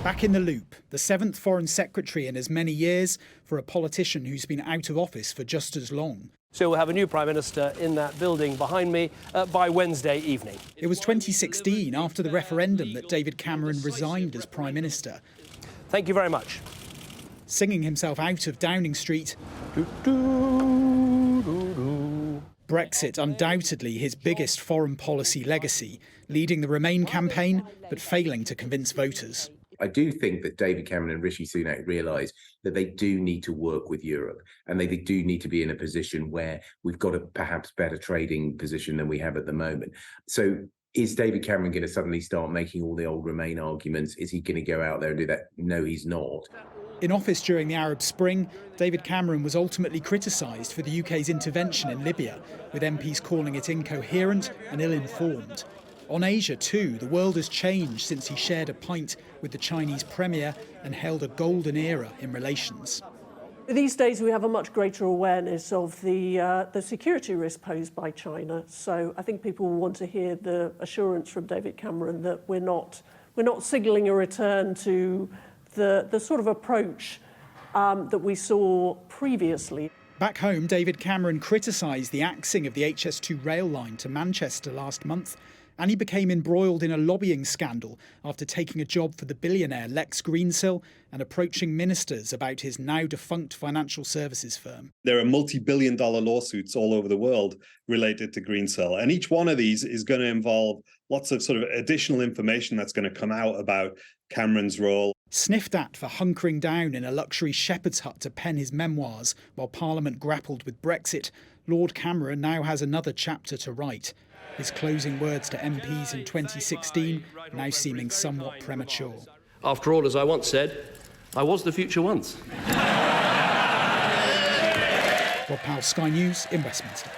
Back in the loop, the seventh Foreign Secretary in as many years for a politician who's been out of office for just as long. So we'll have a new Prime Minister in that building behind me by Wednesday evening. It was 2016, after the referendum, that David Cameron resigned as Prime Minister. Thank you very much. Singing himself out of Downing Street. Brexit, undoubtedly his biggest foreign policy legacy, leading the Remain campaign, but failing to convince voters. I do think that David Cameron and Rishi Sunak realise that they do need to work with Europe, and they do need to be in a position where we've got a perhaps better trading position than we have at the moment. So is David Cameron going to suddenly start making all the old Remain arguments? Is he going to go out there and do that? No, he's not. In office during the Arab Spring, David Cameron was ultimately criticised for the UK's intervention in Libya, with MPs calling it incoherent and ill-informed. On Asia too, the world has changed since he shared a pint with the Chinese premier and held a golden era in relations. These days we have a much greater awareness of the security risk posed by China. So I think people will want to hear the assurance from David Cameron that we're not signalling a return to the sort of approach that we saw previously. Back home, David Cameron criticised the axing of the HS2 rail line to Manchester last month, and he became embroiled in a lobbying scandal after taking a job for the billionaire Lex Greensill and approaching ministers about his now-defunct financial services firm. There are multi-billion-dollar lawsuits all over the world related to Greensill, and each one of these is going to involve lots of sort of additional information that's going to come out about Cameron's role. Sniffed at for hunkering down in a luxury shepherd's hut to pen his memoirs while Parliament grappled with Brexit, Lord Cameron now has another chapter to write. His closing words to MPs in 2016 now seeming somewhat premature. After all, as I once said, I was the future once. Rob Powell, Sky News in Westminster.